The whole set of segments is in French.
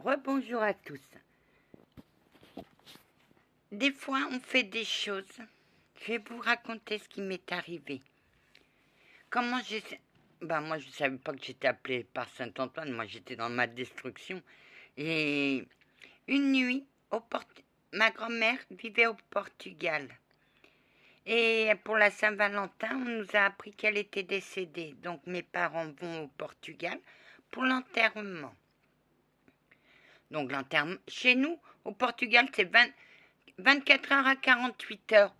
Rebonjour à tous. Des fois, on fait des choses. Je vais vous raconter ce qui m'est arrivé. Comment j'ai... moi, je ne savais pas que j'étais appelée par Saint-Antoine. Moi, j'étais dans ma destruction. Et une nuit, ma grand-mère vivait au Portugal. Et pour la Saint-Valentin, on nous a appris qu'elle était décédée. Donc, mes parents vont au Portugal pour l'enterrement. Donc, l'enterrement... Chez nous, au Portugal, c'est 24 heures à 48 heures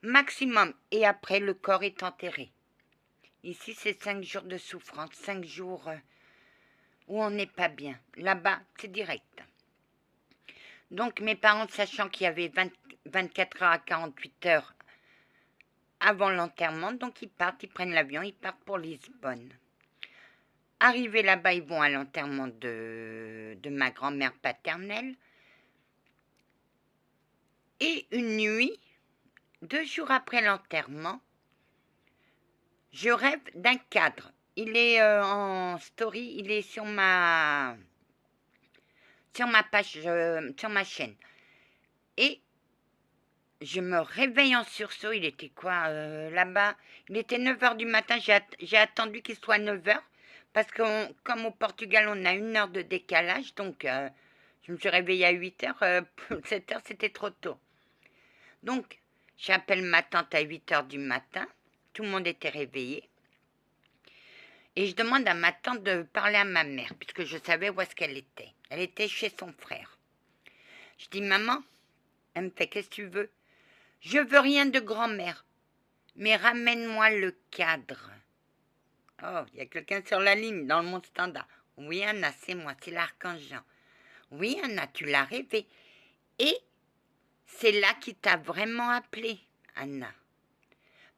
maximum. Et après, le corps est enterré. Ici, c'est 5 jours de souffrance, 5 jours où on n'est pas bien. Là-bas, c'est direct. Donc, mes parents, sachant qu'il y avait 24 heures à 48 heures avant l'enterrement, donc ils partent, ils prennent l'avion, ils partent pour Lisbonne. Arrivés là-bas, ils vont à l'enterrement de ma grand-mère paternelle. Et une nuit, 2 jours après l'enterrement, je rêve d'un cadre. Il est en story, il est sur ma page, sur ma chaîne. Et je me réveille en sursaut. Il était quoi là-bas? Il était 9 heures du matin. J'ai attendu qu'il soit 9 heures. Parce que comme au Portugal, on a 1 heure de décalage. Donc, je me suis réveillée à 8 heures. 7 heures, c'était trop tôt. Donc, j'appelle ma tante à 8 heures du matin. Tout le monde était réveillé. Et je demande à ma tante de parler à ma mère, puisque je savais où est-ce qu'elle était. Elle était chez son frère. Je dis, maman, elle me fait, qu'est-ce que tu veux? Je veux rien de grand-mère, mais ramène-moi le cadre. Oh, il y a quelqu'un sur la ligne, dans le monde standard. Oui, Anna, c'est moi, c'est l'archange Jean. Oui, Anna, tu l'as rêvé. Et c'est là qu'il t'a vraiment appelé, Anna.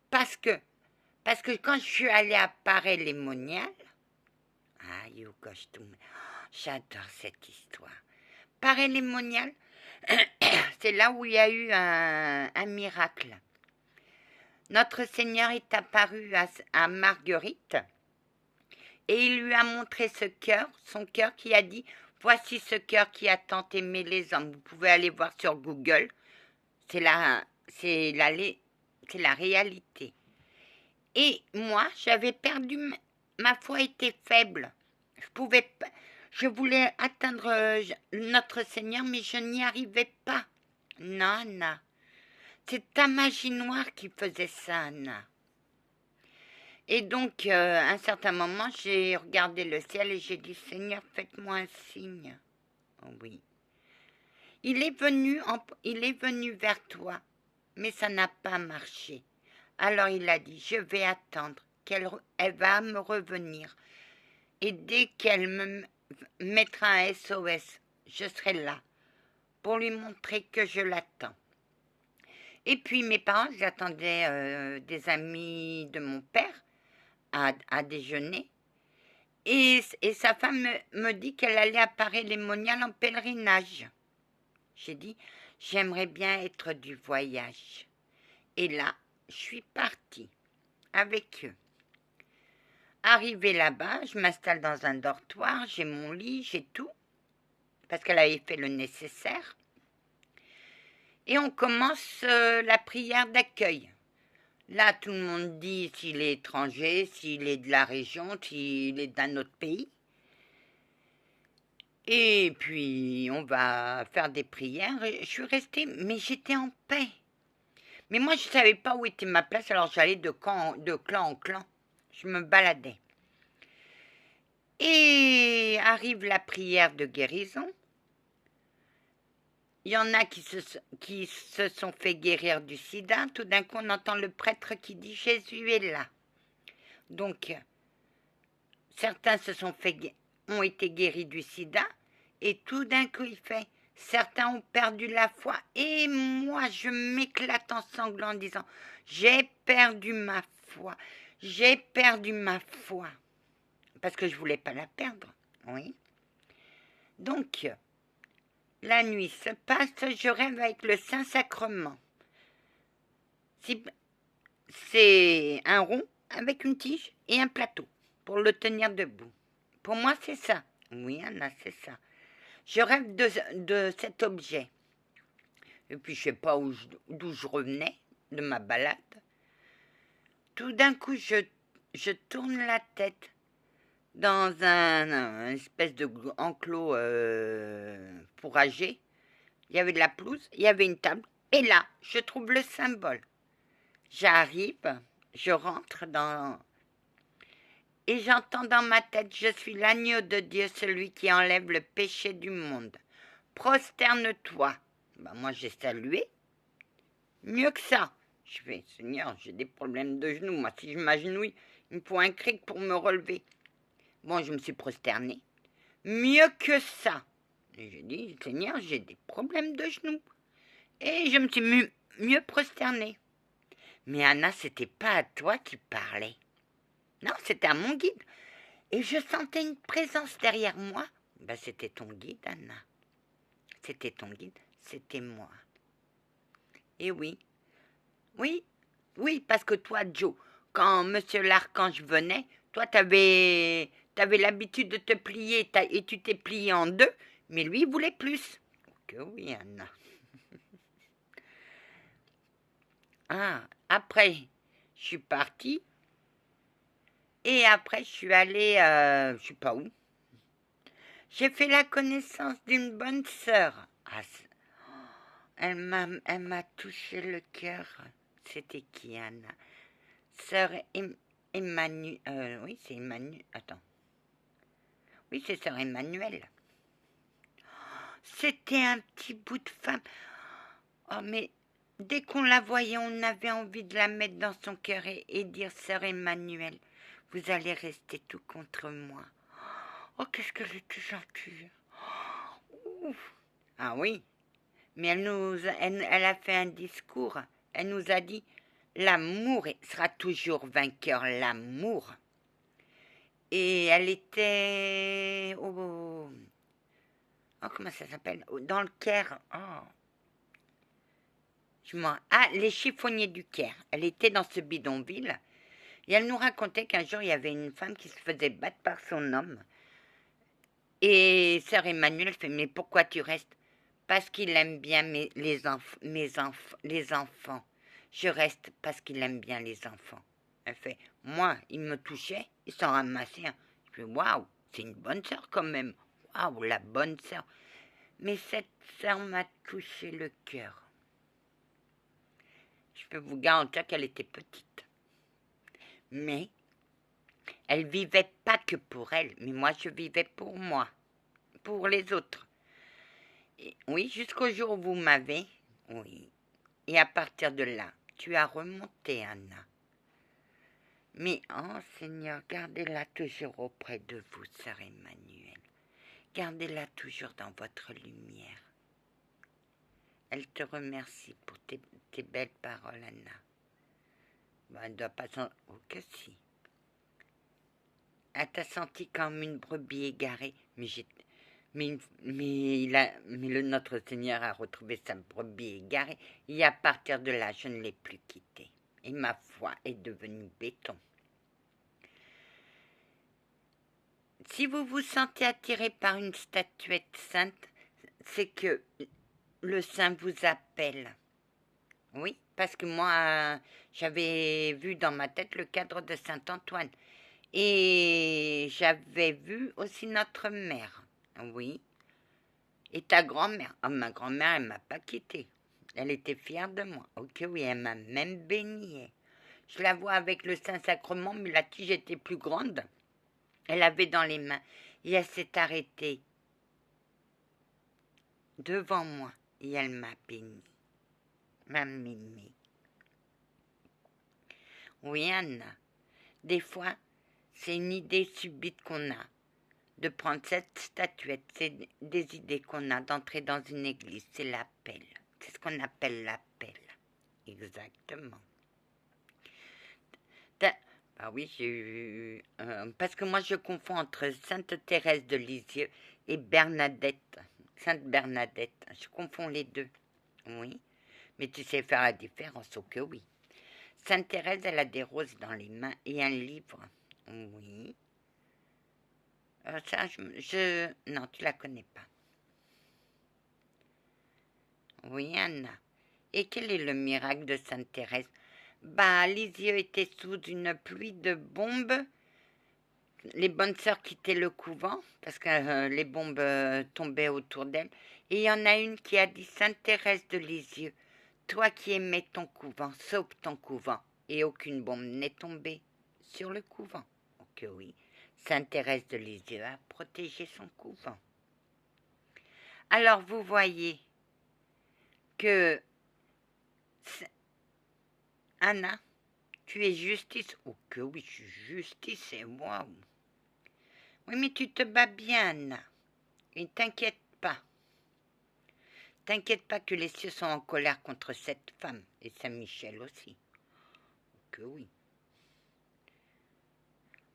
Parce que quand je suis allée à Paray-les-Moniales, j'adore cette histoire. Paray-les-Moniales, c'est là où il y a eu un miracle. Notre Seigneur est apparu à Marguerite et il lui a montré ce cœur, son cœur qui a dit « Voici ce cœur qui a tant aimé les hommes ». Vous pouvez aller voir sur Google, c'est la réalité. Et moi, j'avais perdu, ma foi était faible. Je voulais atteindre notre Seigneur, mais je n'y arrivais pas. Non, non. C'est ta magie noire qui faisait ça, Anna. Et donc, à un certain moment, j'ai regardé le ciel et j'ai dit, Seigneur, faites-moi un signe. Oh, oui. Il est venu vers toi, mais ça n'a pas marché. Alors il a dit, je vais attendre qu'elle va me revenir. Et dès qu'elle me mettra un SOS, je serai là pour lui montrer que je l'attends. Et puis mes parents, j'attendais des amis de mon père à déjeuner. Et sa femme me dit qu'elle allait à Paray-les-Moniales en pèlerinage. J'ai dit, j'aimerais bien être du voyage. Et là, je suis partie avec eux. Arrivée là-bas, je m'installe dans un dortoir, j'ai mon lit, j'ai tout, parce qu'elle avait fait le nécessaire. Et on commence la prière d'accueil. Là, tout le monde dit s'il est étranger, s'il est de la région, s'il est d'un autre pays. Et puis, on va faire des prières. Je suis restée, mais j'étais en paix. Mais moi, je ne savais pas où était ma place, alors j'allais de clan en clan. Je me baladais. Et arrive la prière de guérison. Il y en a qui se sont fait guérir du sida. Tout d'un coup, on entend le prêtre qui dit « Jésus est là ». Donc, certains ont été guéris du sida. Et tout d'un coup, il fait « Certains ont perdu la foi ». Et moi, je m'éclate en sanglots en disant « J'ai perdu ma foi. J'ai perdu ma foi ». Parce que je ne voulais pas la perdre, oui. Donc, la nuit se passe, je rêve avec le Saint-Sacrement. C'est un rond avec une tige et un plateau pour le tenir debout. Pour moi, c'est ça, Oui, Anna, c'est ça. Je rêve de cet objet. Et puis, je sais pas d'où je revenais de ma balade. Tout d'un coup, je tourne la tête dans un espèce de enclos fourragé. Il y avait de la pelouse, il y avait une table. Et là, je trouve le symbole. J'arrive, je rentre dans... Et j'entends dans ma tête, je suis l'agneau de Dieu, celui qui enlève le péché du monde. Prosterne-toi. Ben, moi, j'ai salué. Mieux que ça. Je fais, Seigneur, j'ai des problèmes de genoux. Moi, si je m'agenouille, il me faut un cric pour me relever. Bon, je me suis prosternée. Mieux que ça. Et j'ai dit, Seigneur, j'ai des problèmes de genoux. Et je me suis mieux prosternée. Mais Anna, c'était pas à toi qui parlais. Non, c'était à mon guide. Et je sentais une présence derrière moi. Ben, c'était ton guide, Anna. C'était ton guide, c'était moi. Et oui, oui, oui, parce que toi, Joe, quand Monsieur l'Archange venait, toi, t'avais l'habitude de te plier et tu t'es plié en deux, mais lui, il voulait plus. Que oui, Anna. Ah, après, je suis partie. Et après, je suis allée, je sais pas où. J'ai fait la connaissance d'une bonne sœur. Ah, elle m'a touché le cœur. C'était qui, Anna? Sœur Emmanuel. Oui, c'est Emmanuel. Attends. Oui, c'est sœur Emmanuel. C'était un petit bout de femme. Oh, mais dès qu'on la voyait, on avait envie de la mettre dans son cœur et dire sœur Emmanuel, vous allez rester tout contre moi. Oh, qu'est-ce qu'elle était gentille. Ouf. Ah oui, mais elle a fait un discours. Elle nous a dit, l'amour sera toujours vainqueur, l'amour. Et elle était oh, comment ça s'appelle? Dans le Caire. Oh. Ah, les chiffonniers du Caire. Elle était dans ce bidonville. Et elle nous racontait qu'un jour, il y avait une femme qui se faisait battre par son homme. Et sœur Emmanuel fait, mais pourquoi tu restes? Parce qu'il aime bien les enfants. Je reste parce qu'il aime bien les enfants. Elle fait, moi, il me touchait, il s'en ramassait un. Je fais, waouh, c'est une bonne sœur quand même. Waouh, la bonne sœur. Mais cette sœur m'a touché le cœur. Je peux vous garantir qu'elle était petite. Mais elle vivait pas que pour elle, mais moi je vivais pour moi, pour les autres. Et, oui, jusqu'au jour où vous m'avez, oui. Et à partir de là, tu as remonté, Anna. Mais, oh Seigneur, gardez-la toujours auprès de vous, sœur Emmanuel. Gardez-la toujours dans votre lumière. Elle te remercie pour tes belles paroles, Anna. Ben, elle ne doit pas s'en... Oh, que si. Elle t'a senti comme une brebis égarée, mais notre Seigneur a retrouvé sa brebis égarée, et à partir de là, je ne l'ai plus quittée. Et ma foi est devenue béton. Si vous vous sentez attiré par une statuette sainte, c'est que le saint vous appelle. Oui, parce que moi, j'avais vu dans ma tête le cadre de Saint-Antoine. Et j'avais vu aussi notre mère. Oui. Et ta grand-mère. Oh, ma grand-mère, elle ne m'a pas quittée. Elle était fière de moi. Ok, oui, elle m'a même bénie. Je la vois avec le Saint-Sacrement, mais la tige était plus grande. Elle avait dans les mains. Et elle s'est arrêtée devant moi. Et elle m'a bénie. M'a mémé. Oui, Anna. Des fois, c'est une idée subite qu'on a de prendre cette statuette. C'est des idées qu'on a d'entrer dans une église. C'est l'appel. C'est ce qu'on appelle l'appel. Exactement. Ah oui, j'ai eu... parce que moi, je confonds entre Sainte Thérèse de Lisieux et Bernadette. Sainte Bernadette. Je confonds les deux. Oui. Mais tu sais faire la différence, ok, oui. Sainte Thérèse, elle a des roses dans les mains et un livre. Oui. Ça, non, tu la connais pas. Oui, Anna. Et quel est le miracle de Sainte Thérèse? Bah, Lisieux était sous une pluie de bombes. Les bonnes sœurs quittaient le couvent parce que les bombes tombaient autour d'elles. Et il y en a une qui a dit: Sainte Thérèse de Lisieux, toi qui aimais ton couvent, sauve ton couvent. Et aucune bombe n'est tombée sur le couvent. Ok, oui. Sainte Thérèse de Lisieux a protégé son couvent. Alors vous voyez que Anna, tu es justice. Oh que oui, je suis justice et waouh. Oui, mais tu te bats bien, Anna. Et t'inquiète pas. T'inquiète pas que les cieux sont en colère contre cette femme. Et Saint-Michel aussi. Oh que oui.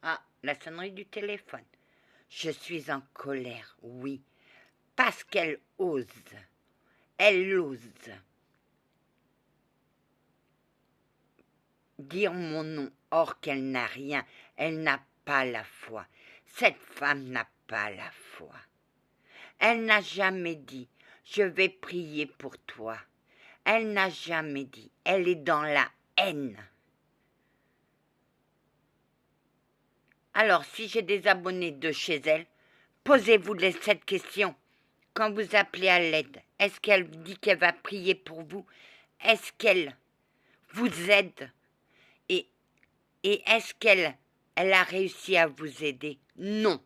Ah, la sonnerie du téléphone. Je suis en colère, oui. Parce qu'elle ose. Elle ose dire mon nom, or qu'elle n'a rien. Elle n'a pas la foi. Cette femme n'a pas la foi. Elle n'a jamais dit « Je vais prier pour toi ». Elle n'a jamais dit. Elle est dans la haine. Alors, si j'ai des abonnés de chez elle, posez-vous cette question. Quand vous appelez à l'aide, est-ce qu'elle dit qu'elle va prier pour vous? Est-ce qu'elle vous aide? Et est-ce qu'elle a réussi à vous aider? Non.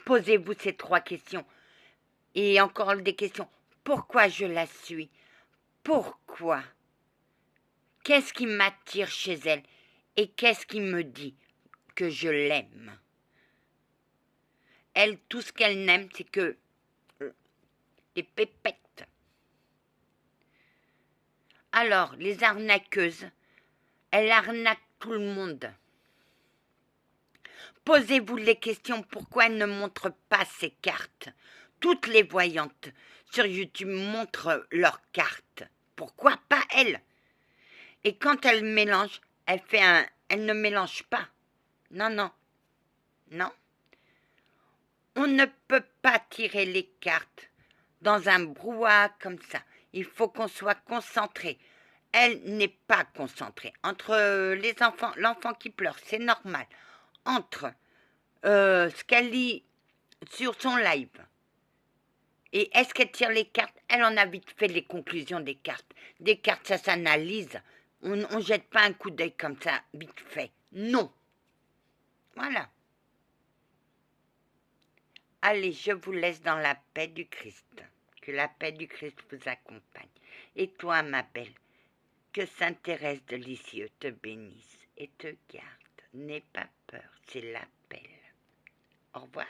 Posez-vous ces 3 questions. Et encore des questions. Pourquoi je la suis? Pourquoi? Qu'est-ce qui m'attire chez elle? Et qu'est-ce qui me dit que je l'aime? Elle, tout ce qu'elle n'aime, c'est que les pépettes. Alors, les arnaqueuses, elle arnaque tout le monde. Posez-vous les questions pourquoi elle ne montre pas ses cartes. Toutes les voyantes sur YouTube montrent leurs cartes. Pourquoi pas elle? Et quand elle mélange, elle ne mélange pas. Non, non, non. On ne peut pas tirer les cartes dans un brouhaha comme ça. Il faut qu'on soit concentré. Elle n'est pas concentrée. Entre les enfants, l'enfant qui pleure, c'est normal. Entre ce qu'elle lit sur son live et est-ce qu'elle tire les cartes, elle en a vite fait les conclusions des cartes. Des cartes, ça s'analyse. On ne jette pas un coup d'œil comme ça, vite fait. Non. Voilà. Allez, je vous laisse dans la paix du Christ. Que la paix du Christ vous accompagne. Et toi, ma belle, que Sainte Thérèse de Lisieux te bénisse et te garde. N'aie pas peur, c'est l'appel. Au revoir.